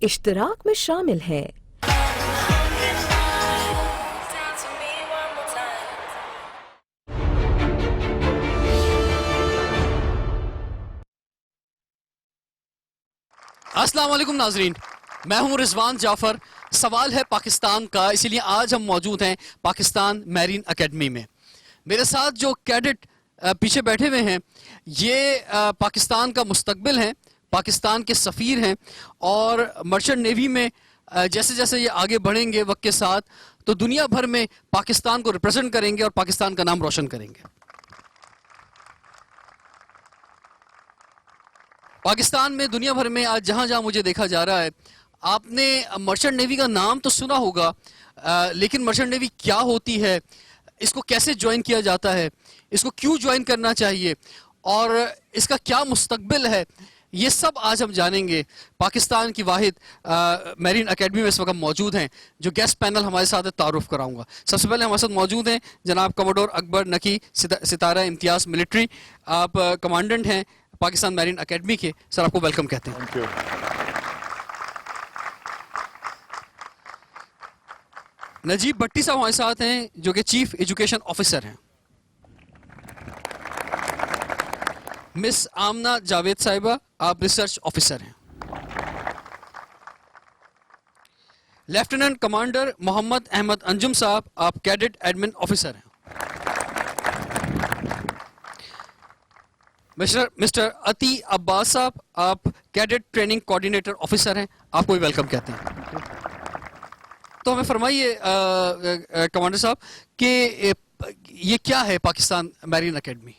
اشتراک میں شامل ہے۔ السلام علیکم ناظرین، میں ہوں رضوان جعفر۔ سوال ہے پاکستان کا، اسی لیے آج ہم موجود ہیں پاکستان میرین اکیڈمی میں۔ میرے ساتھ جو کیڈٹ پیچھے بیٹھے ہوئے ہیں یہ پاکستان کا مستقبل ہیں، پاکستان کے سفیر ہیں، اور مرچنٹ نیوی میں جیسے جیسے یہ آگے بڑھیں گے وقت کے ساتھ تو دنیا بھر میں پاکستان کو ریپرزینٹ کریں گے اور پاکستان کا نام روشن کریں گے۔ پاکستان میں، دنیا بھر میں آج جہاں جہاں مجھے دیکھا جا رہا ہے، آپ نے مرچنٹ نیوی کا نام تو سنا ہوگا، لیکن مرچنٹ نیوی کیا ہوتی ہے، اس کو کیسے جوائن کیا جاتا ہے، اس کو کیوں جوائن کرنا چاہیے، اور اس کا کیا مستقبل ہے، یہ سب آج ہم جانیں گے۔ پاکستان کی واحد میرین اکیڈمی میں اس وقت موجود ہیں۔ جو گیسٹ پینل ہمارے ساتھ تعارف کراؤں گا۔ سب سے پہلے ہمارے ساتھ موجود ہیں جناب کموڈور اکبر نقی، ستارہ امتیاز ملٹری، آپ کمانڈنٹ ہیں پاکستان میرین اکیڈمی کے۔ سر آپ کو ویلکم کہتے ہیں۔ نجیب بھٹی صاحب ہمارے ساتھ ہیں جو کہ چیف ایجوکیشن آفیسر ہیں۔ مس آمنہ جاوید صاحبہ، آپ ریسرچ آفیسر ہیں۔ لیفٹیننٹ کمانڈر محمد احمد انجم صاحب، آپ کیڈٹ ایڈمن آفیسر ہیں۔ مسٹر عطی عباس صاحب، آپ کیڈٹ ٹریننگ کوآرڈینیٹر آفیسر ہیں، آپ کو بھی ویلکم کہتے ہیں۔ تو ہمیں فرمائیے کمانڈر صاحب کہ یہ کیا ہے پاکستان میرین اکیڈمی؟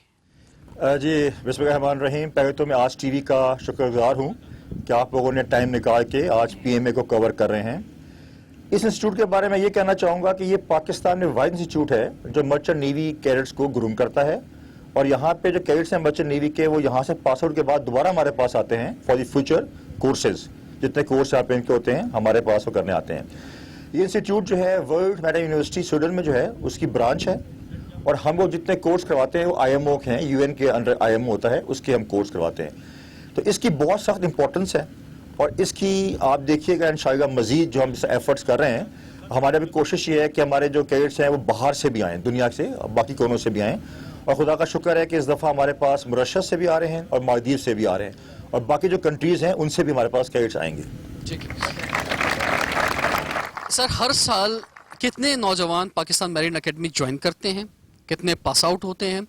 جی بسم اللہ الرحمن الرحیم۔ پہلے تو میں آج ٹی وی کا شکر گزار ہوں کہ آپ لوگوں نے ٹائم نکال کے آج پی ایم اے کو کور کر رہے ہیں۔ اس انسٹیٹیوٹ کے بارے میں یہ کہنا چاہوں گا کہ یہ پاکستان میں واحد انسٹیٹیوٹ ہے جو مرچنٹ نیوی کیڈٹس کو گروم کرتا ہے، اور یہاں پہ جو کیڈٹس ہیں مرچنٹ نیوی کے، وہ یہاں سے پاس آؤٹ کے بعد دوبارہ ہمارے پاس آتے ہیں فار دی فیوچر کورسز۔ جتنے کورس یہاں پہ ان کے ہوتے ہیں ہمارے پاس وہ کرنے آتے ہیں۔ یہ انسٹیٹیوٹ جو ہے ورلڈ میرین یونیورسٹی سویڈن میں جو ہے اس کی برانچ ہے، اور ہم وہ جتنے کورس کرواتے ہیں وہ آئی ایم او ہیں، یو این کے انڈر آئی ایم او ہوتا ہے، اس کے ہم کورس کرواتے ہیں۔ تو اس کی بہت سخت امپورٹنس ہے، اور اس کی آپ دیکھیے گا انشاءاللہ مزید جو ہم اس ایفرٹس کر رہے ہیں۔ ہمارا بھی کوشش یہ ہے کہ ہمارے جو کیڈٹس ہیں وہ باہر سے بھی آئیں، دنیا سے باقی کونوں سے بھی آئیں، اور خدا کا شکر ہے کہ اس دفعہ ہمارے پاس ماریشس سے بھی آ رہے ہیں اور مالدیو سے بھی آ رہے ہیں، اور باقی جو کنٹریز ہیں ان سے بھی ہمارے پاس کیڈٹس آئیں گے۔ ٹھیک ہے سر، ہر سال کتنے نوجوان پاکستان میرین اکیڈمی جوائن کرتے ہیں، کتنے پاس آؤٹ ہوتے ہیں،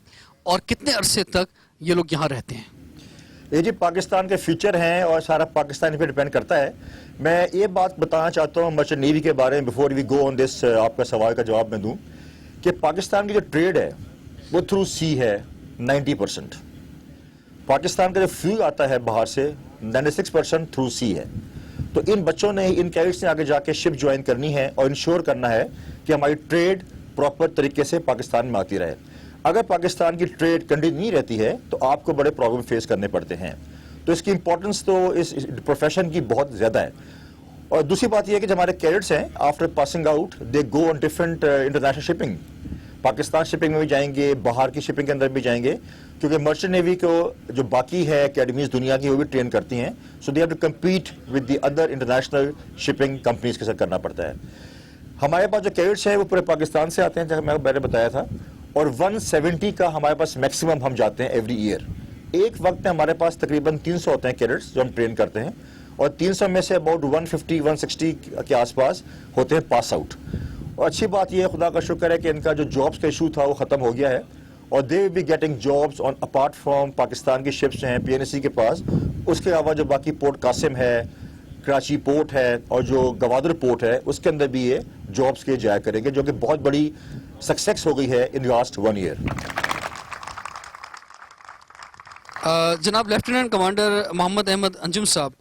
اور کتنے عرصے تک یہ لوگ یہاں رہتے ہیں؟ یہ جی پاکستان کے فیوچر ہیں اور سارا پاکستان پہ ڈیپینڈ کرتا ہے۔ میں یہ بات بتانا چاہتا ہوں مرچنٹ نیوی کے بارے میں، بیفور وی گو آن دس، آپ کا سوال کا جواب میں دوں کہ پاکستان کی جو ٹریڈ ہے وہ تھرو سی ہے 90%۔ پاکستان کا جو فیول آتا ہے باہر سے 96% تھرو سی ہے۔ تو ان بچوں نے، ان کیڈٹس نے آگے جا کے شپ جوائن کرنی ہے اور انشور کرنا ہے کہ ہماری ٹریڈ پراپر طریقے سے پاکستان میں آتی رہے۔ اگر پاکستان کی ٹریڈ کنٹینیو نہیں رہتی ہے تو آپ کو بڑے پرابلم فیس کرنے پڑتے ہیں۔ تو اس کی امپورٹنس تو اس پروفیشن کی بہت زیادہ ہے۔ اور دوسری بات یہ ہے کہ جو ہمارے کیڈٹس ہیں after passing out they go on different international shipping, Pakistan shipping میں بھی جائیں گے، باہر کی شپنگ کے اندر بھی جائیں گے، کیونکہ مرچنٹ نیوی کو جو باقی ہے اکیڈمیز دنیا کی وہ بھی ٹرین کرتی ہیں، so they have to compete with the other international shipping companies کے ساتھ کرنا پڑتا ہے۔ ہمارے پاس جو کیڈٹس ہیں وہ پورے پاکستان سے آتے ہیں، جیسے میں نے بتایا تھا، اور 170 کا ہمارے پاس میکسیمم ہم جاتے ہیں ایوری ایئر۔ ایک وقت میں ہمارے پاس تقریباً 300 ہوتے ہیں کیڈٹس جو ہم ٹرین کرتے ہیں، اور 300 میں سے اباؤٹ 150-160 کے آس پاس ہوتے ہیں پاس آؤٹ۔ اور اچھی بات یہ ہے، خدا کا شکر ہے کہ ان کا جو جابس کا ایشو تھا وہ ختم ہو گیا ہے، اور they will be getting jobs on apart from Pakistan کی شپس ہیں پی این ایس سی کے پاس۔ اس کے علاوہ جو باقی پورٹ قاسم ہے، کراچی پورٹ ہے، اور جو گوادر پورٹ ہے، اس کے اندر بھی یہ جابس کے جایا کریں گے، جو کہ بہت بڑی سکسیس ہو گئی ہے ان لاسٹ 1 ایئر۔ جناب لیفٹیننٹ کمانڈر محمد احمد انجم صاحب،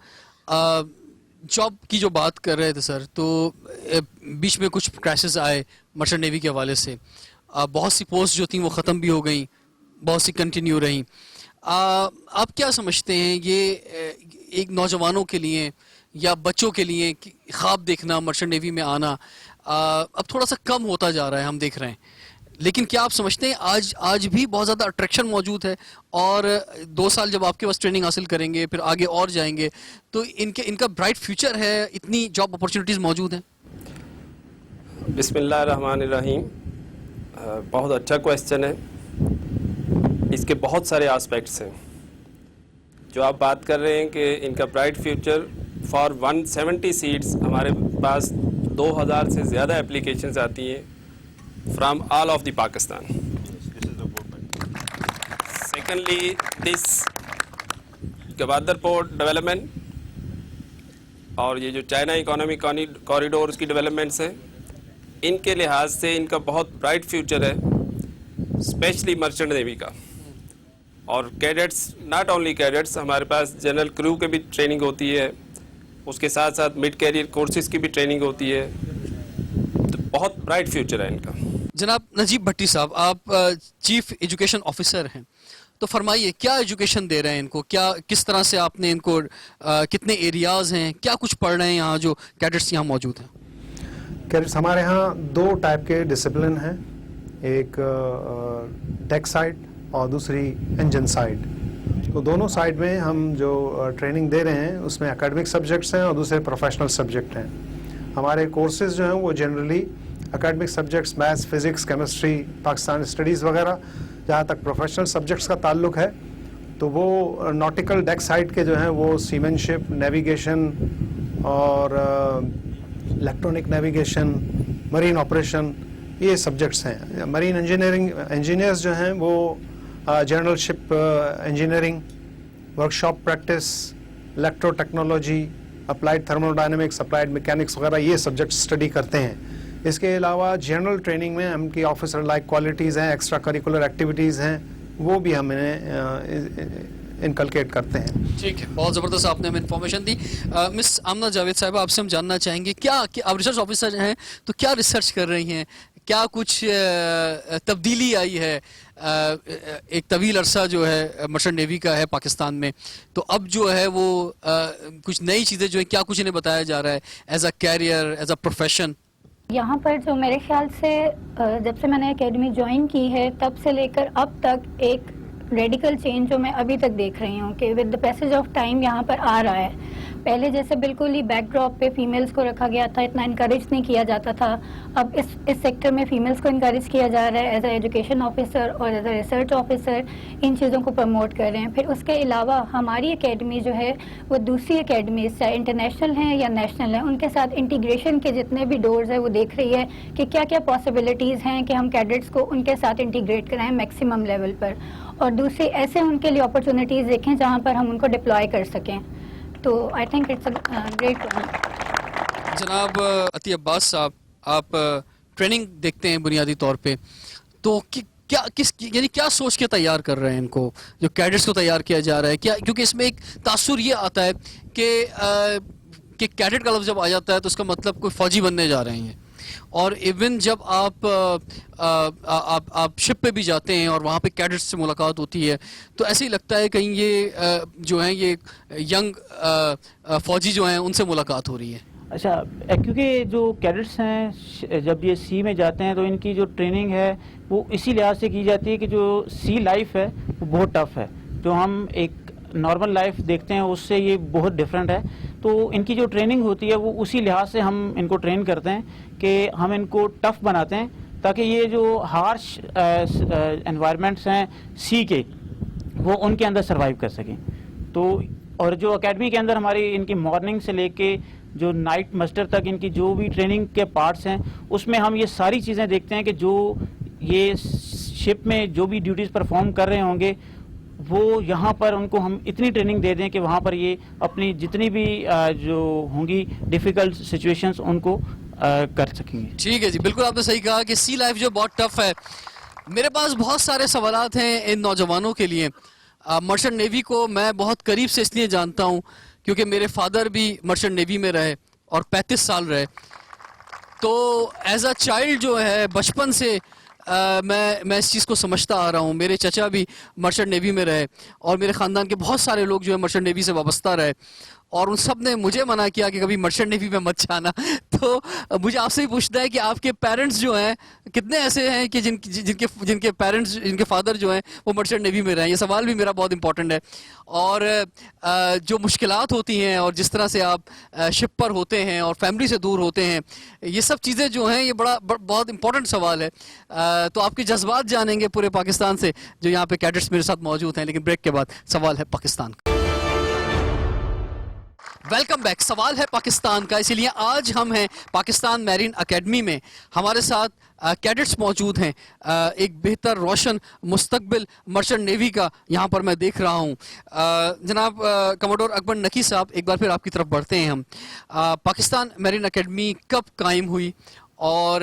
جاب کی جو بات کر رہے تھے سر، تو بیچ میں کچھ کرائسس آئے مرچنٹ نیوی کے حوالے سے، بہت سی پوسٹ جو تھیں وہ ختم بھی ہو گئیں، بہت سی کنٹینیو رہیں۔ آپ کیا سمجھتے ہیں یہ ایک نوجوانوں کے لیے یا بچوں کے لیے خواب دیکھنا، مرچنٹ نیوی میں آنا اب تھوڑا سا کم ہوتا جا رہا ہے، ہم دیکھ رہے ہیں، لیکن کیا آپ سمجھتے ہیں آج بھی بہت زیادہ اٹریکشن موجود ہے, اور 2 سال جب آپ کے پاس ٹریننگ حاصل کریں گے پھر آگے اور جائیں گے تو ان کا برائٹ فیوچر ہے, اتنی جاب اپرچونیٹیز موجود ہیں؟ بسم اللہ الرحمن الرحیم. بہت اچھا کویسچن ہے. اس کے بہت سارے آسپیکٹس ہیں. جو آپ بات کر رہے ہیں کہ ان کا برائٹ فیوچر, فار 170 سیٹس ہمارے پاس 2000 سے زیادہ اپلیکیشنز آتی ہیں from all of the Pakistan. Secondly, this Gwadar port development اور یہ جو چائنا اکانومی کوریڈورز کی ڈیولپمنٹس ہیں, ان کے لحاظ سے ان کا بہت برائٹ فیوچر ہے, اسپیشلی مرچنٹ نیوی کا. اور کیڈٹس, ناٹ اونلی کیڈٹس, ہمارے پاس جنرل کرو کی بھی ٹریننگ ہوتی ہے, اس کے ساتھ ساتھ مڈ کیریئر کورسز کی بھی ٹریننگ ہوتی ہے. تو بہت برائٹ فیوچر ہے ان کا. جناب نجیب بھٹی صاحب, آپ چیف ایجوکیشن آفیسر ہیں, تو فرمائیے کیا ایجوکیشن دے رہے ہیں ان کو, کس طرح سے آپ نے ان کو, کتنے ایریاز ہیں, کیا کچھ پڑھ رہے ہیں یہاں جو کیڈٹس یہاں موجود ہیں؟ کیڈٹس ہمارے ہاں 2 ٹائپ کے ڈسپلن ہیں, ایک ٹیک سائڈ اور دوسری انجن سائڈ. تو دونوں سائڈ میں ہم جو ٹریننگ دے رہے ہیں اس میں اکیڈمک سبجیکٹس ہیں اور دوسرے پروفیشنل سبجیکٹ ہیں. ہمارے کورسز جو ہیں وہ generally academic subjects, maths, physics, chemistry, Pakistan studies وغیرہ. جہاں تک پروفیشنل سبجیکٹس کا تعلق ہے تو وہ ناٹیکل ڈیک سائڈ کے جو ہیں وہ سیمن شپ, نیویگیشن اور الیکٹرانک نیویگیشن, مرین آپریشن, یہ سبجیکٹس ہیں. مرین انجینئرز جو ہیں وہ general ship engineering, workshop practice, electro technology, applied thermal dynamics, applied mechanics وغیرہ یہ سبجیکٹ اسٹڈی کرتے ہیں. اس کے علاوہ جنرل ٹریننگ میں ہم کی آفیسر لائک کوالٹیز ہیں, ایکسٹرا کریکولر ایکٹیویٹیز ہیں, وہ بھی ہم انہیں انکلکیٹ کرتے ہیں. ٹھیک ہے, بہت زبردست آپ نے ہمیں انفارمیشن دی. مس آمنہ جاوید صاحبہ, آپ سے ہم جاننا چاہیں گے کیا آپ ریسرچ آفیسر ہیں تو کیا ریسرچ کر رہی ہیں, کیا کچھ تبدیلی آئی ہے؟ ایک طویل عرصہ جو ہے مرچنٹ نیوی کا ہے پاکستان میں, تو اب جو ہے وہ کچھ نئی چیزیں جو ہیں, کیا کچھ انہیں بتایا جا رہا ہے as a career, as a profession? یہاں پر جو میرے خیال سے جب سے میں نے اکیڈمی جوائن کی ہے تب سے لے کر اب تک ایک ریڈیکل چینج جو میں ابھی تک دیکھ رہی ہوں کہ with the passage of time یہاں پر آ رہا ہے. پہلے جیسے بالکل ہی بیک ڈراپ پہ فیمیلز کو رکھا گیا تھا, اتنا انکریج نہیں کیا جاتا تھا. اب اس سیکٹر میں فیمیلز کو انکریج کیا جا رہا ہے ایز اے ایجوکیشن آفیسر اور ایز اے ریسرچ آفیسر, ان چیزوں کو پروموٹ کر رہے ہیں. پھر اس کے علاوہ ہماری اکیڈمی جو ہے وہ دوسری اکیڈمیز چاہے انٹرنیشنل ہیں یا نیشنل ہیں ان کے ساتھ انٹیگریشن کے جتنے بھی ڈورز ہیں وہ دیکھ رہی ہے کہ کیا کیا پاسبلٹیز ہیں کہ ہم کیڈٹس کو ان کے ساتھ انٹیگریٹ کرائیں میکسیمم لیول پر, اور دوسری ایسے ان کے لیے اپرچونیٹیز دیکھیں جہاں پر ہم ان کو ڈپلوائے کر سکیں. تو I think it's a great one. جناب عطیہ عباس صاحب, آپ ٹریننگ دیکھتے ہیں بنیادی طور پہ, تو یعنی کیا سوچ کے تیار کر رہے ہیں ان کو, جو کیڈٹس کو تیار کیا جا رہا ہے؟ کیا کیونکہ اس میں ایک تاثر یہ آتا ہے کہ کیڈٹ کا لفظ جب آ جاتا ہے تو اس کا مطلب کوئی فوجی بننے جا رہے ہیں, اور ایون جب آپ شپ پہ بھی جاتے ہیں اور وہاں پہ کیڈٹس سے ملاقات ہوتی ہے تو ایسے ہی لگتا ہے کہیں یہ جو ہیں یہ ینگ فوجی جو ہیں ان سے ملاقات ہو رہی ہے. اچھا, کیونکہ جو کیڈٹس ہیں جب یہ سی میں جاتے ہیں تو ان کی جو ٹریننگ ہے وہ اسی لحاظ سے کی جاتی ہے کہ جو سی لائف ہے وہ بہت ٹف ہے. جو ہم ایک نارمل لائف دیکھتے ہیں اس سے یہ بہت ڈفرینٹ ہے. تو ان کی جو ٹریننگ ہوتی ہے وہ اسی لحاظ سے ہم ان کو ٹرین کرتے ہیں کہ ہم ان کو ٹف بناتے ہیں تاکہ یہ جو ہارش انوائرمنٹس ہیں سی کے وہ ان کے اندر سروائیو کر سکیں. تو اور جو اکیڈمی کے اندر ہماری ان کی مارننگ سے لے کے جو نائٹ مسٹر تک ان کی جو بھی ٹریننگ کے پارٹس ہیں اس میں ہم یہ ساری چیزیں دیکھتے ہیں کہ جو یہ شپ میں جو بھی ڈیوٹیز پرفارم کر رہے ہوں گے وہ یہاں پر ان کو ہم اتنی ٹریننگ دے دیں کہ وہاں پر یہ اپنی جتنی بھی جو ہوں گی ڈیفیکلٹ سچویشنز ان کو کر سکیں گے. ٹھیک ہے جی, بالکل آپ نے صحیح کہا کہ سی لائف جو بہت ٹف ہے. میرے پاس بہت سارے سوالات ہیں ان نوجوانوں کے لیے. مرچنٹ نیوی کو میں بہت قریب سے اس لیے جانتا ہوں کیونکہ میرے فادر بھی مرچنٹ نیوی میں رہے اور 35 سال رہے. تو ایز اے چائلڈ جو ہے بچپن سے میں اس چیز کو سمجھتا آ رہا ہوں. میرے چچا بھی مرچنٹ نیوی میں رہے اور میرے خاندان کے بہت سارے لوگ جو ہے مرچنٹ نیوی سے وابستہ رہے, اور ان سب نے مجھے منع کیا کہ کبھی مرچنٹ نیوی میں مت جانا. تو مجھے آپ سے بھی پوچھنا ہے کہ آپ کے پیرنٹس جو ہیں کتنے ایسے ہیں کہ جن کے پیرنٹس جن کے فادر جو ہیں وہ مرچنٹ نیوی میں رہے ہیں. یہ سوال بھی میرا بہت امپورٹنٹ ہے. اور جو مشکلات ہوتی ہیں اور جس طرح سے آپ شپ پر ہوتے ہیں اور فیملی سے دور ہوتے ہیں, یہ سب چیزیں جو ہیں یہ بہت امپورٹنٹ سوال ہے. تو آپ کے جذبات جانیں گے پورے پاکستان سے جو یہاں پہ کیڈٹس میرے ساتھ موجود ہیں. لیکن بریک کے بعد سوال ہے پاکستان کا. Welcome back. سوال ہے پاکستان کا, اسی لیے آج ہم ہیں پاکستان میرین اکیڈمی میں. ہمارے ساتھ کیڈٹس موجود ہیں. ایک بہتر روشن مستقبل مرچنٹ نیوی کا یہاں پر میں دیکھ رہا ہوں. جناب کموڈور اکبر نقی صاحب, ایک بار پھر آپ کی طرف بڑھتے ہیں ہم. پاکستان میرین اکیڈمی کب قائم ہوئی اور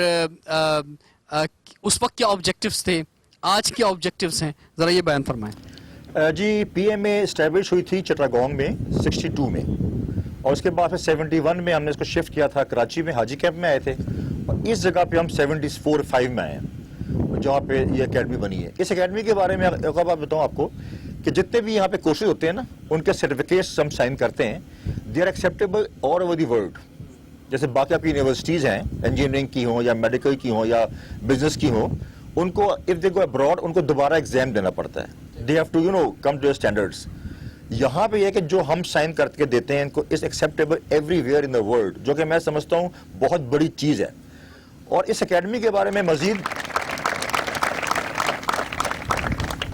اس وقت کیا آبجیکٹیوز تھے, آج کیا آبجیکٹیوز ہیں, ذرا یہ بیان فرمائیں. جی پی ایم اے اسٹیبلش ہوئی تھی چٹاگونگ میں 62 میں, اور اس کے بعد پھر 71 میں ہم نے اس کو شفٹ کیا تھا کراچی میں, حاجی کیمپ میں آئے تھے, اور اس جگہ پہ ہم 74-5 میں آئے ہیں جہاں پہ یہ اکیڈمی بنی ہے. اس اکیڈمی کے بارے میں ایک بات بتاؤں آپ کو کہ جتنے بھی یہاں پہ کورسز ہوتے ہیں نا ان کے سرٹیفکیٹس ہم سائن کرتے ہیں, they are acceptable all over the world. جیسے باقی آپ کی یونیورسٹیز ہیں انجینئرنگ کی ہوں یا میڈیکل کی ہوں یا بزنس کی ہوں, ان کو if they go abroad in کو دوبارہ ایگزام دینا پڑتا ہے. They have to come to standards. یہاں پہ یہ کہ جو ہم سائن کر کے دیتے ہیں ان کو is acceptable every where in the world, جو کہ میں سمجھتا ہوں بہت بڑی چیز ہے. اور اس اکیڈمی کے بارے میں مزید,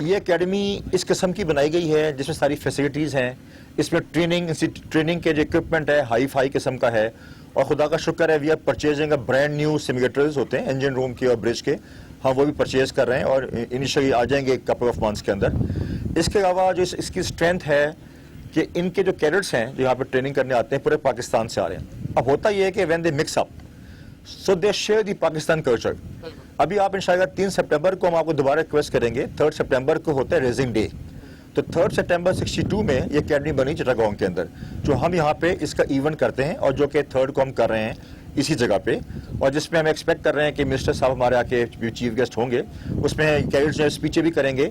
یہ اکیڈمی اس قسم کی بنائی گئی ہے جس میں ساری فیسلٹیز ہیں. اس میں ٹریننگ کے جو اکوپمنٹ ہے ہائی فائی قسم کا ہے, اور خدا کا شکر ہے we are purchasing a brand new simulators ہوتے ہیں انجن روم کے اور برج کے, ہم وہ بھی پرچیز کر رہے ہیں اور انیشلی آ جائیں گے کپل آف منتھس کے اندر. اس کے علاوہ جو اس کی اسٹرینتھ ہے کہ ان کے جو کیڈٹس ہیں جو یہاں پہ ٹریننگ کرنے آتے ہیں پورے پاکستان سے آ رہے ہیں. اب ہوتا یہ ہے کہ when they mix up so they share the Pakistan culture. ابھی آپ انشاءاللہ 3 سپٹمبر کو ہم آپ کو دوبارہ ریکویسٹ کریں گے, 3 سپٹمبر کو ہوتا ہے ریزنگ ڈے. تو 3 سپٹمبر 62 میں یہ اکیڈمی بنی چٹاگونگ کے اندر, جو ہم یہاں پہ اس کا ایونٹ کرتے ہیں, اور جو کہ 3rd کو ہم کر رہے ہیں اسی جگہ پہ, اور جس میں ہم ایکسپیکٹ کر رہے ہیں کہ منسٹر صاحب ہمارے آ کے چیف گیسٹ ہوں گے. اس میں کیڈٹس جو اسپیچیں بھی کریں گے.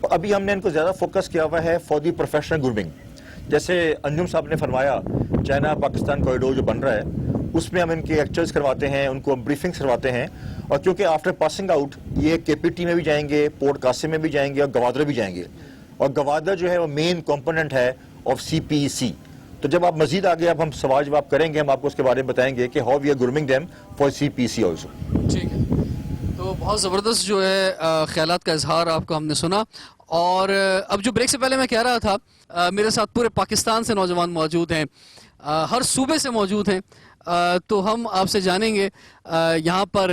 اور ابھی ہم نے ان کو زیادہ فوکس کیا ہوا ہے فار دی پروفیشنل گرومنگ. جیسے انجم صاحب نے فرمایا چائنا پاکستان کوریڈور جو بن رہا ہے اس میں ہم ان کے لیکچرز کرواتے ہیں, ان کو بریفنگ کرواتے ہیں. اور کیونکہ آفٹر پاسنگ آؤٹ یہ کے پی ٹی میں بھی جائیں گے, پورٹ قاسم میں بھی جائیں گے, اور گوادر بھی جائیں گے. اور گوادر جو ہے وہ مین کمپوننٹ ہے آف سی پی ای سی. تو جب آپ مزید آگے اب ہم سوال جواب کریں گے, ہم آپ کو اس کے بارے میں بتائیں گے کہ how we are grooming them for C P C also. ٹھیک ہے, تو بہت زبردست جو ہے خیالات کا اظہار آپ کو ہم نے سنا. اور اب جو بریک سے پہلے میں کہہ رہا تھا میرے ساتھ پورے پاکستان سے نوجوان موجود ہیں, ہر صوبے سے موجود ہیں. تو ہم آپ سے جانیں گے یہاں پر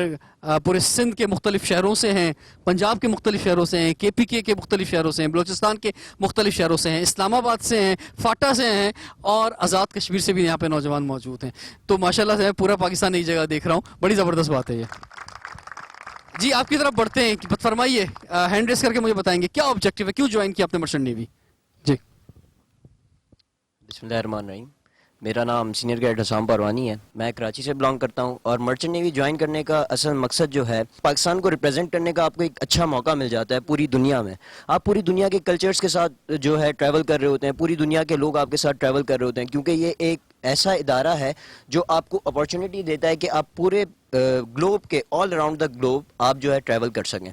پورے سندھ کے مختلف شہروں سے ہیں, پنجاب کے مختلف شہروں سے ہیں, کے پی کے مختلف شہروں سے ہیں, بلوچستان کے مختلف شہروں سے ہیں, اسلام آباد سے ہیں, فاٹا سے ہیں, اور آزاد کشمیر سے بھی یہاں پہ نوجوان موجود ہیں. تو ماشاءاللہ سے پورا پاکستان ایک جگہ دیکھ رہا ہوں, بڑی زبردست بات ہے یہ. جی آپ کی طرف بڑھتے ہیں, فرمائیے, ہینڈ ریس کر کے مجھے بتائیں گے کیا آبجیکٹیو ہے, کیوں جوائن کیا آپ نے مرچنٹ نیوی؟ جی بسم اللہ الرحمن الرحیم. میرا نام سینئر کیڈٹ حسام پروانی ہے, میں کراچی سے بلانگ کرتا ہوں. اور مرچنٹ نیوی جوائن کرنے کا اصل مقصد جو ہے پاکستان کو ریپرزینٹ کرنے کا, آپ کو ایک اچھا موقع مل جاتا ہے پوری دنیا میں. آپ پوری دنیا کے کلچرز کے ساتھ جو ہے ٹریول کر رہے ہوتے ہیں, پوری دنیا کے لوگ آپ کے ساتھ ٹریول کر رہے ہوتے ہیں, کیونکہ یہ ایک ایسا ادارہ ہے جو آپ کو اپارچونیٹی دیتا ہے کہ آپ پورے گلوب کے آل اراؤنڈ دا گلوب آپ جو ہے ٹریول کر سکیں.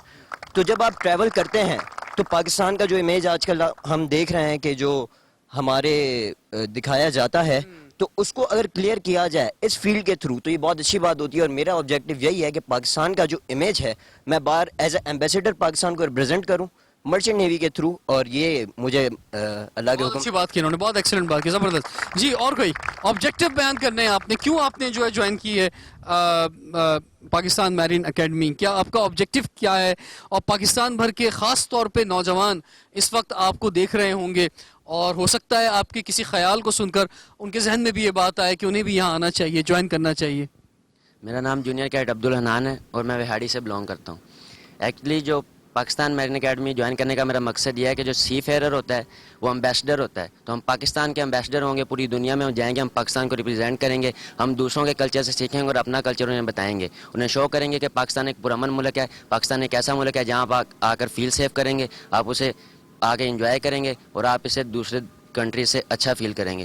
تو جب آپ ٹریول کرتے ہیں تو پاکستان کا جو امیج آج کل ہم دیکھ رہے ہیں کہ جو ہمارے دکھایا جاتا ہے, تو اس کو اگر کلیئر کیا جائے اس فیلڈ کے تھرو تو یہ بہت اچھی بات ہوتی ہے. اور میرا آبجیکٹیو یہی ہے کہ پاکستان کا جو امیج ہے میں باہر ایز اے ایمبیسیڈر پاکستان کو ریپرزینٹ کروں مرچنٹ نیوی کے تھرو, اور یہ مجھے اللہ کے حکم. اچھی بات کی انہوں نے, بہت ایکسلنٹ بات کی, زبردست. جی اور کوئی آبجیکٹیو بیان کرنے ہیں آپ نے, کیوں آپ نے جو ہے جوائن کی ہے پاکستان میرین اکیڈمی, کیا آپ کا آبجیکٹیو کیا ہے؟ اور پاکستان بھر کے خاص طور پہ نوجوان اس وقت آپ کو دیکھ رہے ہوں گے, اور ہو سکتا ہے آپ کے کسی خیال کو سن کر ان کے ذہن میں بھی یہ بات آئے کہ انہیں بھی یہاں آنا چاہیے, جوائن کرنا چاہیے. میرا نام جونیئر کیڈٹ عبدالحنان ہے اور میں وہاڑی سے بلانگ کرتا ہوں. ایکچولی جو پاکستان میرین اکیڈمی جوائن کرنے کا میرا مقصد یہ ہے کہ جو سی فیئرر ہوتا ہے وہ امبیسڈر ہوتا ہے, تو ہم پاکستان کے امبیسڈر ہوں گے, پوری دنیا میں جائیں گے, ہم پاکستان کو ریپرزینٹ کریں گے, ہم دوسروں کے کلچر سے سیکھیں گے اور اپنا کلچر انہیں بتائیں گے, انہیں شو کریں گے کہ پاکستان ایک پرامن ملک ہے, پاکستان ایک ایسا ملک ہے جہاں آپ آ کر فیل سیف کریں گے, آپ اسے آ کے انجوائے کریں گے, اور آپ اسے دوسرے کنٹری سے اچھا فیل کریں گے.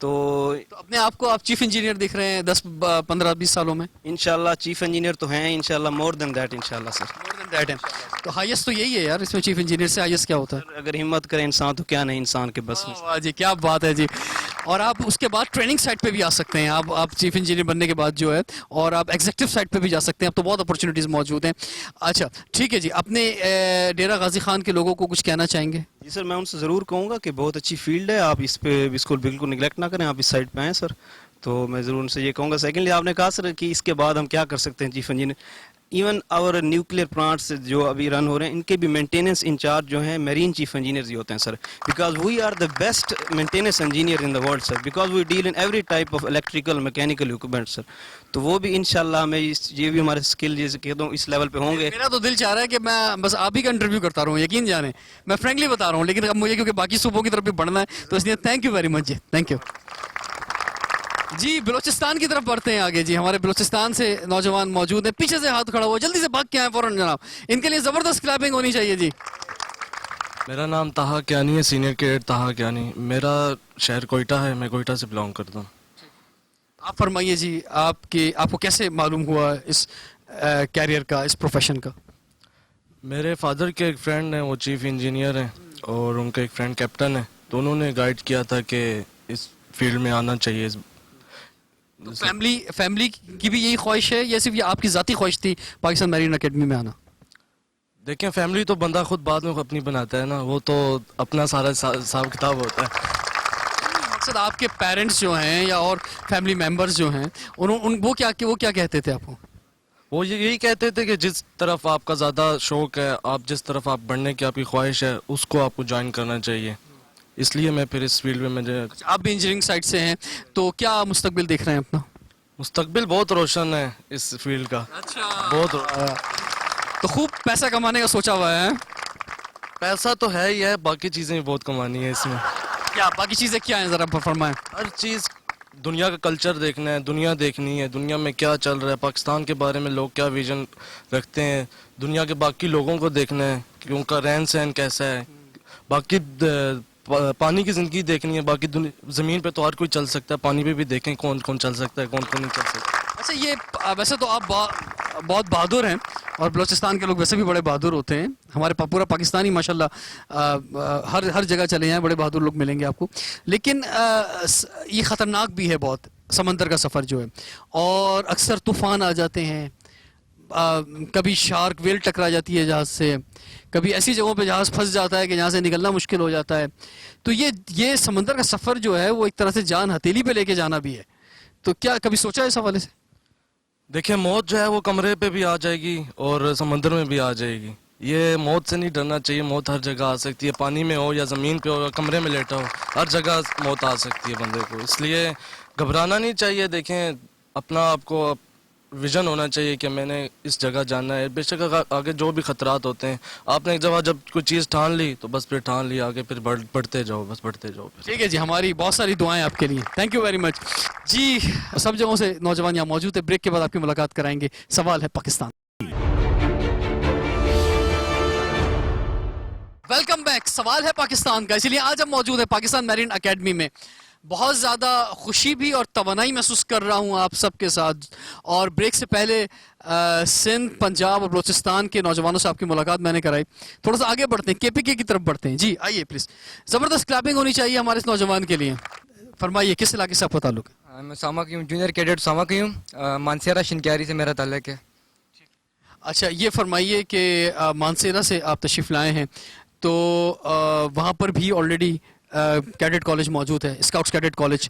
تو اپنے آپ کو آپ چیف انجینئر دکھ رہے ہیں 10-15-20 سالوں میں؟ انشاءاللہ چیف انجینئر تو ہیں انشاءاللہ، مور دین دیٹ انشاءاللہ سر. مور دین دیٹ ہے. تو ہائیسٹ تو یہی ہے یار، اس میں چیف انجینئر سے ہائیسٹ کیا ہوتا ہے؟ اگر ہمت کرے انسان تو کیا نہیں انسان کے بس میں. واہ جی، کیا بات ہے جی. اور آپ اس کے بعد ٹریننگ سائٹ پہ بھی آ سکتے ہیں. آپ چیف انجینئر بننے کے بعد جو ہے، اور آپ ایگزیکٹو سائٹ پہ بھی جا سکتے ہیں. اب تو بہت اپرچونیٹیز موجود ہیں. اچھا ٹھیک ہے جی، اپنے ڈیرہ غازی خان کے لوگوں کو کچھ کہنا چاہیں گے؟ جی سر، میں ان سے ضرور کہوں گا کہ بہت اچھی فیلڈ ہے، آپ اس کو بالکل نگلیکٹ نہ کریں، آپ اس سائڈ پہ آئیں سر. تو میں ضرور ان سے یہ کہوں گا. سیکنڈلی آپ نے کہا سر کہ اس کے بعد ہم کیا کر سکتے ہیں چیف انجینئر. ایون اور نیوکلیئر پلانٹس جو ابھی رن ہو رہے ہیں، ان کے بھی مینٹیننس انچارج جو ہیں میرین چیف انجینئرز ہی ہوتے ہیں sir. Because we are the best maintenance engineer in the world sir, because we deal in every type of electrical mechanical equipment sir. تو وہ بھی انشاءاللہ ہمیں یہ بھی ہمارے اسکل جیسے کہتا ہوں اس لیول پہ ہوں گے. میرا تو دل چاہ رہا ہے کہ میں بس آپ ہی کا انٹرویو کرتا رہوں، یقین جانیں میں فرینکلی بتا رہا ہوں. لیکن اب مجھے کیونکہ باقی صوبوں کی طرف بھی بڑھنا ہے، تو اس لیے تھینک یو ویری مچ جی، تھینک یو جی. بلوچستان کی طرف بڑھتے ہیں آگے جی. ہمارے بلوچستان سے نوجوان موجود ہیں، پیچھے سے ہاتھ کھڑا ہوا، جلدی سے بھاگ کے آئیں فوراً جناب. ان کے لیے زبردست کلیپنگ ہونی چاہیے جی. میرا نام طاہا کیانی ہے، سینئر کیڈٹ طاہا کیانی. میرا شہر کوئٹہ ہے، میں کوئٹہ سے بلانگ کرتا ہوں. آپ فرمائیے جی، آپ کو کیسے معلوم ہوا اس کیریئر کا، اس پروفیشن کا؟ میرے فادر کے ایک فرینڈ ہیں، وہ چیف انجینئر ہیں، اور ان کا ایک فرینڈ کیپٹن ہے. تو انہوں نے گائیڈ کیا تھا کہ اس فیلڈ میں آنا چاہیے. فیملی کی بھی یہی خواہش ہے یا صرف یہ آپ کی ذاتی خواہش تھی پاکستان میرین اکیڈمی میں آنا؟ دیکھیں، فیملی تو بندہ خود بعد میں اپنی بناتا ہے نا، وہ تو اپنا سارا حساب کتاب ہوتا ہے. مقصد آپ کے پیرنٹس جو ہیں یا اور فیملی ممبرز جو ہیں، وہ کیا کہتے تھے آپ کو؟ وہ یہی کہتے تھے کہ جس طرف آپ کا زیادہ شوق ہے، آپ جس طرف آپ بڑھنے کی آپ کی خواہش ہے، اس کو آپ کو جوائن کرنا چاہیے. اس لیے میں پھر اس فیلڈ میں آپ بھی انجینئرنگ سائٹ سے ہیں، تو کیا مستقبل دیکھ رہے ہیں اپنا؟ مستقبل بہت روشن ہے اس فیلڈ کا. بہت تو خوب پیسہ کمانے کا سوچا ہوا ہے؟ پیسہ تو ہے ہی ہے، باقی چیزیں بھی بہت کمانی ہے اس میں. کیا باقی چیزیں کیا ہیں، ذرا فرمائیں. ہر چیز، دنیا کا کلچر دیکھنا ہے، دنیا دیکھنی ہے، دنیا میں کیا چل رہا ہے، پاکستان کے بارے میں لوگ کیا ویژن رکھتے ہیں، دنیا کے باقی لوگوں کو دیکھنا ہے کہ ان کا رہن سہن کیسا ہے، باقی پانی کی زندگی دیکھنی ہے. باقی زمین پہ تو ہر کوئی چل سکتا ہے، پانی پہ بھی دیکھیں کون کون چل سکتا ہے، کون کون نہیں چل سکتا. اچھا، یہ ویسے تو آپ بہت بہادر ہیں، اور بلوچستان کے لوگ ویسے بھی بڑے بہادر ہوتے ہیں. ہمارے پورا پاکستانی ماشاءاللہ ہر جگہ چلے ہیں، بڑے بہادر لوگ ملیں گے آپ کو. لیکن یہ خطرناک بھی ہے بہت، سمندر کا سفر جو ہے، اور اکثر طوفان آ جاتے ہیں. کبھی شارک ویل ٹکرا جاتی ہے جہاز سے، کبھی ایسی جگہوں پہ جہاز پھنس جاتا ہے کہ جہاں سے نکلنا مشکل ہو جاتا ہے. تو یہ سمندر کا سفر جو ہے وہ ایک طرح سے جان ہتھیلی پہ لے کے جانا بھی ہے. تو کیا کبھی سوچا ہے اس حوالے سے؟ دیکھیں، موت جو ہے وہ کمرے پہ بھی آ جائے گی اور سمندر میں بھی آ جائے گی. یہ موت سے نہیں ڈرنا چاہیے. موت ہر جگہ آ سکتی ہے، پانی میں ہو یا زمین پہ ہو یا کمرے میں لیٹا ہو، ہر جگہ موت آ سکتی ہے بندے کو. اس لیے گھبرانا نہیں چاہیے. دیکھیں، اپنا آپ کو ویژن ہونا چاہیے کہ میں نے اس جگہ جانا ہے. بے شک آگے جو بھی خطرات ہوتے ہیں، آپ نے ایک دفعہ جب کوئی چیز ٹھان لی تو بس پھر ٹھان لی، آگے پھر بڑھتے جاؤ، بس بڑھتے جاؤ. ٹھیک ہے جی، ہماری بہت ساری دعائیں آپ کے لیے. تھینک یو ویری مچ جی. سب جگہوں سے نوجوان یہاں موجود ہے. بریک کے بعد آپ کی ملاقات کرائیں گے. سوال ہے پاکستان. Welcome back. سوال ہے پاکستان کا، اسی لیے آج ہم موجود ہیں پاکستان میرین اکیڈمی میں. بہت زیادہ خوشی بھی اور توانائی محسوس کر رہا ہوں آپ سب کے ساتھ. اور بریک سے پہلے سندھ، پنجاب اور بلوچستان کے نوجوانوں سے آپ کی ملاقات میں نے کرائی. تھوڑا سا آگے بڑھتے ہیں، کے پی کے کی طرف بڑھتے ہیں. جی آئیے پلیز. زبردست کلیپنگ ہونی چاہیے ہمارے اس نوجوان کے لیے. فرمائیے کس علاقے سے آپ کا تعلق ہے؟ میں ساما کی ہوں، جونیئر کیڈٹ ساما کی ہوں. مانسیرا شنکیاری سے میرا تعلق ہے. اچھا، یہ فرمائیے کہ مانسیرا سے آپ تشریف لائے ہیں، تو وہاں پر بھی آلریڈی کیڈٹ کالج موجود ہے، اسکاؤٹس کیڈٹ کالج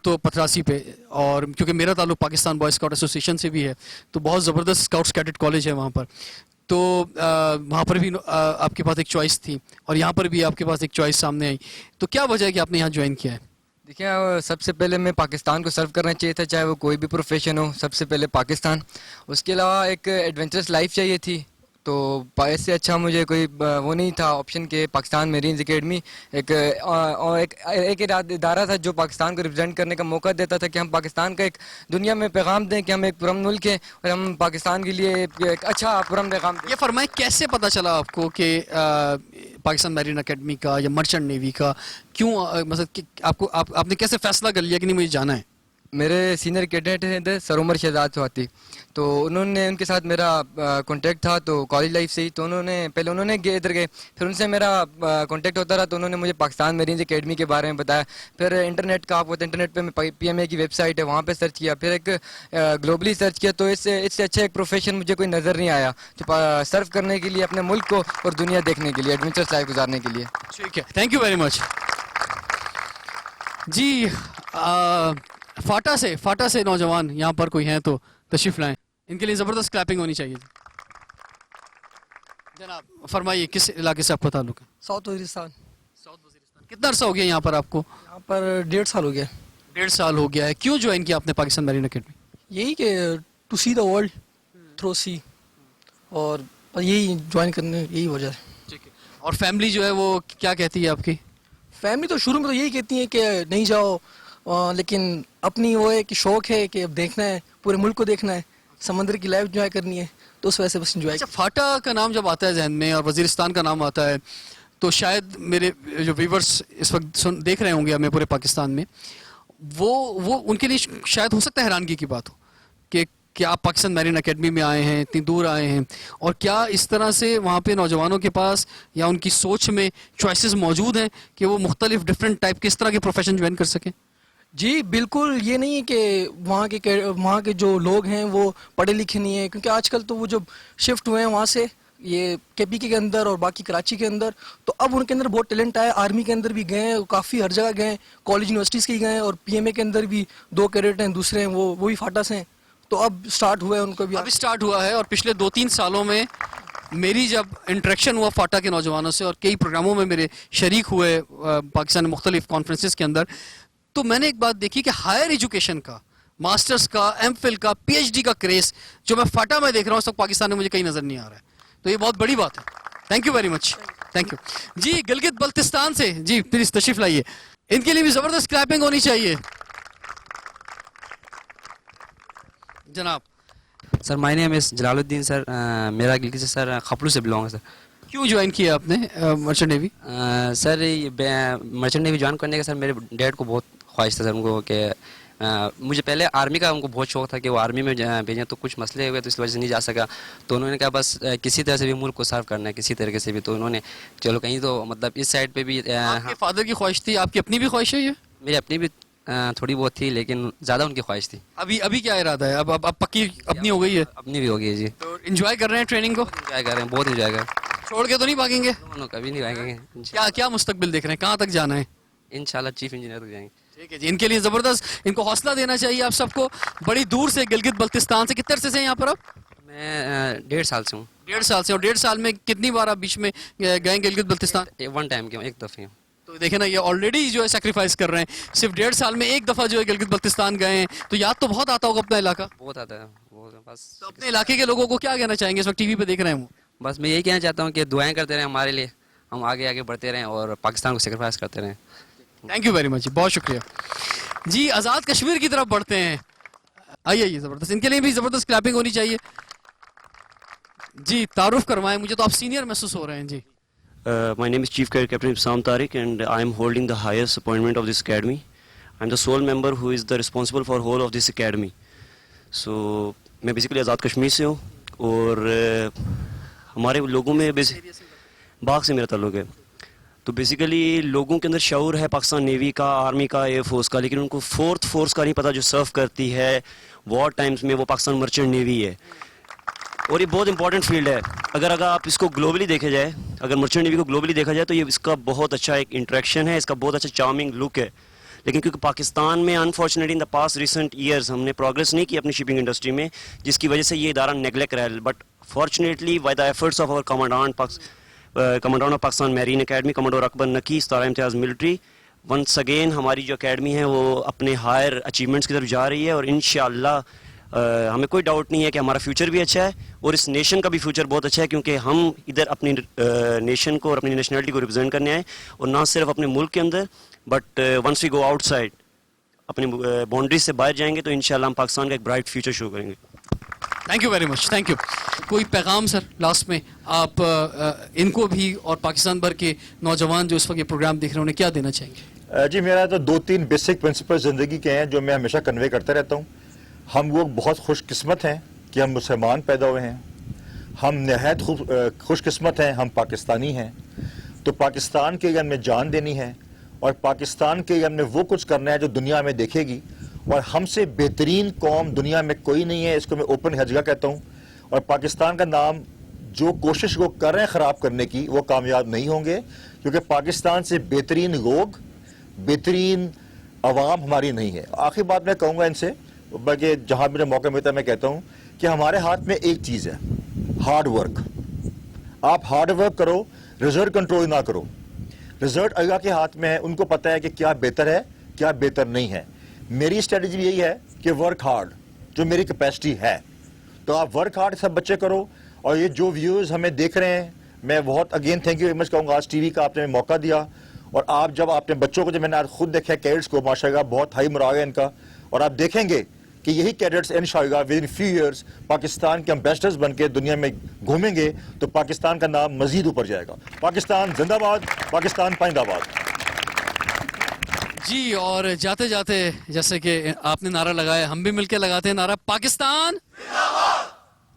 تو پتراسی پہ. اور کیونکہ میرا تعلق پاکستان بوائے اسکاؤٹ ایسوسی ایشن سے بھی ہے، تو بہت زبردست اسکاؤٹس کیڈٹ کالج ہے وہاں پر. تو وہاں پر بھی آپ کے پاس ایک چوائس تھی، اور یہاں پر بھی آپ کے پاس ایک چوائس سامنے آئی. تو کیا وجہ ہے کہ آپ نے یہاں جوائن کیا ہے؟ دیکھیں، سب سے پہلے میں پاکستان کو سرو کرنا چاہیے تھا، چاہے وہ کوئی بھی پروفیشن ہو. سب سے پہلے پاکستان، اس کے علاوہ ایک ایڈونچرس لائف چاہیے تھی. تو اس سے اچھا مجھے کوئی وہ نہیں تھا آپشن کہ پاکستان میرینز اکیڈمی ایک ادارہ تھا جو پاکستان کو ریپرزینٹ کرنے کا موقع دیتا تھا کہ ہم پاکستان کا ایک دنیا میں پیغام دیں کہ ہم ایک پرامن ملک ہیں اور ہم پاکستان کے لیے ایک اچھا پرامن پیغام دیں. یہ فرمائیں کیسے پتہ چلا آپ کو کہ پاکستان میرین اکیڈمی کا یا مرچنٹ نیوی کا کیوں مطلب آپ نے کیسے فیصلہ کر لیا کہ نہیں مجھے جانا ہے؟ میرے سینئر کیڈٹ ہیں سر عمر شہزاد سواتی, تو انہوں نے ان کے ساتھ میرا کانٹیکٹ تھا تو کالج لائف سے ہی, تو انہوں نے پہلے انہوں نے ادھر گئے, پھر ان سے میرا کانٹیکٹ ہوتا رہا تو انہوں نے مجھے پاکستان میرینز اکیڈمی کے بارے میں بتایا. پھر انٹرنیٹ کا آپ انٹرنیٹ پہ میں پی ایم اے کی ویب سائٹ ہے وہاں پہ سرچ کیا, پھر ایک گلوبلی سرچ کیا, تو اس سے اچھا ایک پروفیشن مجھے کوئی نظر نہیں آیا جو سرو کرنے کے لیے اپنے ملک کو اور دنیا دیکھنے کے لیے, ایڈونچرس لائف گزارنے کے لیے. ٹھیک ہے, تھینک یو ویری مچ. جی فاٹا سے نوجوان یہاں پر کوئی ہیں تو تشریف لائیں, ان کے لیے زبردست کلیپنگ ہونی چاہیے. جناب فرمائیے کس علاقے سے آپ کا تعلق ہے؟ ساؤتھ وزیرستان. کتنا عرصہ ہو گیا یہاں پر آپ کو؟ یہاں پر 1.5 سال ہو گیا. 1.5 سال ہو گیا ہے. کیوں جوائن کیا آپ نے پاکستان میرین اکیڈمی؟ یہی کہ to see the world through sea, اور یہی جوائن کرنے یہی وجہ ہے. اور فیملی جو ہے وہ کیا کہتی ہے آپ کی؟ فیملی تو شروع میں تو یہی کہتی ہے کہ نہیں جاؤ, لیکن اپنی وہ ہے کہ شوق ہے کہ اب دیکھنا ہے, پورے ملک کو دیکھنا ہے, سمندر کی لائف انجوائے کرنی ہے, تو اس وجہ سے بس انجوائے. اچھا, فاٹا کا نام جب آتا ہے ذہن میں اور وزیرستان کا نام آتا ہے تو شاید میرے جو ویورز اس وقت دیکھ رہے ہوں گے ہمیں پورے پاکستان میں, وہ ان کے لیے شاید ہو سکتا ہے حیرانگی کی بات ہو کہ آپ پاکستان میرین اکیڈمی میں آئے ہیں, اتنی دور آئے ہیں, اور کیا اس طرح سے وہاں پہ نوجوانوں کے پاس یا ان کی سوچ میں چوائسیز موجود ہیں کہ وہ مختلف ڈفرینٹ ٹائپ کے اس طرح کے پروفیشن جوائن کر سکیں؟ جی بالکل, یہ نہیں ہے کہ وہاں کے جو لوگ ہیں وہ پڑھے لکھے نہیں ہیں, کیونکہ آج کل تو وہ جو شفٹ ہوئے ہیں وہاں سے یہ کے پی کے اندر اور باقی کراچی کے اندر, تو اب ان کے اندر بہت ٹیلنٹ آیا. آرمی کے اندر بھی گئے ہیں, کافی ہر جگہ گئے ہیں, کالج یونیورسٹیز کے گئے ہیں, اور پی ایم اے کے اندر بھی 2 کیڈٹ ہیں, دوسرے ہیں وہ بھی فاٹا سے ہیں. تو اب سٹارٹ ہوا ہے ان کو بھی, اب سٹارٹ ہوا ہے. اور پچھلے 2-3 سالوں میں میری جب انٹریکشن ہوا فاٹا کے نوجوانوں سے اور کئی پروگراموں میں میرے شریک ہوئے پاکستان میں مختلف کانفرنسز کے اندر, تو میں نے ایک بات دیکھی کہ ہائر ایجوکیشن کا, ماسٹرز کا, ایم فل کا, پی ایچ ڈی کا کریز جو میں فاٹا میں دیکھ رہا ہوں اس وقت پاکستان میں مجھے کہیں نظر نہیں آ رہا ہے. تو یہ بہت بڑی بات ہے. Thank you very much, thank you. جی گلگت بلتستان سے جی پلیز تشریف لائیے, ان کے لیے بھی زبردست کلیپنگ ہونی چاہیے. جناب. سر مائی نیم از جلال الدین سر, میرا گلگت سے سر خپلو سے بلانگ ہے سر. کیوں جوائن کیا آپ نے مرچنٹ نیوی؟ سر مرچنٹ نیوی جوائن کرنے کا سر میرے ڈیڈ کو بہت خواہش تھا سر ان کو کہ مجھے پہلے آرمی کا ان کو بہت شوق تھا کہ وہ آرمی میں بھیجیں, تو کچھ مسئلے ہوئے تو اس وجہ سے نہیں جا سکا. تو انہوں نے کہا بس کسی طرح سے بھی ملک کو سرو کرنا ہے کسی طریقے سے بھی, تو انہوں نے چلو کہیں تو مطلب اس سائڈ پہ بھی. آپ کے فادر کی خواہش تھی, آپ کی اپنی بھی خواہش ہے یہ؟ میری اپنی بھی تھوڑی بہت تھی لیکن زیادہ ان کی خواہش تھی. ابھی کیا ارادہ ہے؟ اب پکی اپنی ہو گئی ہے؟ اپنی بھی ہو گئی ہے جی. تو انجوائے کر رہے ہیں ٹریننگ کو؟ انجوائے کر رہے ہیں, بہت انجوائے کر رہے ہیں. چھوڑ کے تو نہیں بھاگیں گے؟ کبھی نہیں بھاگیں گے. کیا مستقبل دیکھ رہے ہیں, کہاں تک جانا ہے؟ انشاءاللہ چیف انجینئر تک جائیں گے. ٹھیک ہے جی, ان کے لیے زبردست, ان کو حوصلہ دینا چاہیے آپ سب کو. بڑی دور سے گلگت بلتستان سے, کتنے عرصے سے ہیں یہاں پر آپ؟ میں 1.5 سال سے ہوں. 1.5 سال سے. اور 1.5 سال میں کتنی بار آپ بیچ میں گئے گلگت بلتستان؟ ون ٹائم کے, ایک دفعہ. تو دیکھیں نا, یہ آلریڈی جو ہے سیکریفائز کر رہے ہیں, صرف 1.5 سال میں ایک دفعہ جو ہے گلگت بلتستان گئے ہیں, تو یاد تو بہت آتا ہوگا اپنا علاقہ. بہت آتا ہے. بس اپنے علاقے کے لوگوں کو کیا کہنا چاہیں گے اس وقت ٹی وی پہ دیکھ رہے ہیں وہ؟ بس میں یہی کہنا چاہتا ہوں کہ دعائیں کرتے رہیں ہمارے لیے, ہم آگے بڑھتے رہیں اور پاکستان کو سیکریفائز کرتے رہیں. تھینک یو ویری مچ, بہت شکریہ. جی آزاد کشمیر کی طرف بڑھتے ہیں. آئیے زبردست, ان کے لیے بھی زبردست کلیپنگ ہونی چاہیے. جی تعارف کروائیں مجھے, تو آپ سینئر محسوس ہو رہے ہیں. جی. My name is Chief Cadet Captain Ibsam Tariq and I am holding the highest appointment of this academy. I am the sole member who is the responsible for whole of this academy. So میں basically Azad Kashmir سے ہوں اور ہمارے لوگوں میں باغ سے میرا تعلق ہے. تو بیسیکلی لوگوں کے اندر شعور ہے پاکستان نیوی کا, آرمی کا, ایئر فورس کا, لیکن ان کو فورتھ فورس کا نہیں پتہ جو سرو کرتی ہے وار ٹائمز میں, وہ پاکستان مرچنٹ نیوی ہے. اور یہ بہت امپورٹنٹ فیلڈ ہے. اگر آپ اس کو گلوبلی دیکھا جائے, اگر مرچنٹ نیوی کو گلوبلی دیکھا جائے تو یہ اس کا بہت اچھا ایک انٹریکشن ہے, اس کا بہت اچھا چارمنگ لک ہے. لیکن کیونکہ پاکستان میں unfortunately in the past recent years ہم نے پروگرس نہیں کی اپنی شپنگ انڈسٹری میں, جس کی وجہ سے یہ ادارہ نیگلیکٹ رہا ہے. But fortunately by the efforts of our commandant of Pakistan marine academy, commodore Akbar Naqi, Sitara Imtiaz military, once again ہماری جو اکیڈمی ہے وہ اپنے ہائر اچیومنٹس کی طرف جا رہی ہے. اور انشاءاللہ ہمیں کوئی ڈاؤٹ نہیں ہے کہ ہمارا فیوچر بھی اچھا ہے اور اس نیشن کا بھی فیوچر بہت اچھا ہے, کیونکہ ہم ادھر اپنی نیشن کو اور اپنی نیشنلٹی کو ریپرزینٹ کرنے آئے, اور نہ صرف اپنے ملک کے اندر but once we go outside اپنی باؤنڈریز سے باہر جائیں گے تو انشاءاللہ ہم پاکستان کا ایک برائٹ فیوچر شو کریں گے. Thank you very much, thank you. کوئی پیغام سر لاسٹ میں آپ ان کو بھی اور پاکستان بھر کے نوجوان جو اس وقت یہ پروگرام دیکھ رہے ہیں انہیں کیا دینا چاہیں گے؟ جی میرا تو 2-3 بیسک پرنسپل زندگی کے ہیں جو میں ہمیشہ کنوے کرتا رہتا ہوں. ہم لوگ بہت خوش قسمت ہیں کہ ہم مسلمان پیدا ہوئے ہیں, ہم نہایت خوش قسمت ہیں ہم پاکستانی ہیں. تو پاکستان کے لیے ہم نے جان دینی ہے اور پاکستان کے لیے ہم نے وہ کچھ کرنا ہے جو دنیا میں دیکھے گی, اور ہم سے بہترین قوم دنیا میں کوئی نہیں ہے, اس کو میں اوپن ہر جگہ کہتا ہوں. اور پاکستان کا نام جو کوشش وہ کر رہے ہیں خراب کرنے کی وہ کامیاب نہیں ہوں گے, کیونکہ پاکستان سے بہترین لوگ بہترین عوام ہماری نہیں ہے. آخری بات میں کہوں گا ان سے, بلکہ جہاں مجھے موقع ملتا ہے میں کہتا ہوں کہ ہمارے ہاتھ میں ایک چیز ہے, ہارڈ ورک. آپ ہارڈ ورک کرو, رزلٹ کنٹرول نہ کرو. رزلٹ اللہ کے ہاتھ میں ہے, ان کو پتہ ہے کہ کیا بہتر ہے کیا بہتر نہیں ہے. میری اسٹریٹجی یہی ہے کہ ورک ہارڈ, جو میری کیپیسٹی ہے. تو آپ ورک ہارڈ سب بچے کرو. اور یہ جو ویوز ہمیں دیکھ رہے ہیں, میں بہت اگین تھینک یو ویری مچ کہوں گا, آج ٹی وی کا آپ نے موقع دیا. اور آپ جب آپ نے بچوں کو, جب میں نے آج خود دیکھا کیڈٹس کو, ماشاءاللہ بہت ہائی مراغ ہے ان کا, اور آپ دیکھیں گے کہ یہی کیڈٹس انشاءاللہ with in few years Pakistan کے امبیسڈرز بن کے دنیا میں گھومیں گے تو پاکستان کا نام مزید اوپر جائے گا. پاکستان زندہ باد, پاکستان پائندہ باد. جی, اور جاتے جاتے جیسے کہ آپ نے نعرہ لگایا, ہم بھی مل کے لگاتے ہیں نعرہ پاکستان.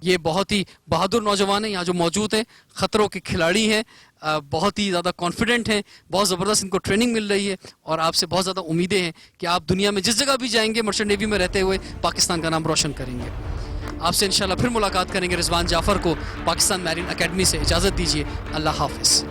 یہ بہت ہی بہادر نوجوان ہیں یہاں جو موجود ہیں, خطروں کے کھلاڑی ہیں, بہت ہی زیادہ کانفیڈنٹ ہیں, بہت زبردست ان کو ٹریننگ مل رہی ہے, اور آپ سے بہت زیادہ امیدیں ہیں کہ آپ دنیا میں جس جگہ بھی جائیں گے مرچنٹ نیوی میں رہتے ہوئے پاکستان کا نام روشن کریں گے. آپ سے انشاءاللہ پھر ملاقات کریں گے. رضوان جعفر کو پاکستان میرین اکیڈمی سے اجازت دیجیے. اللہ حافظ.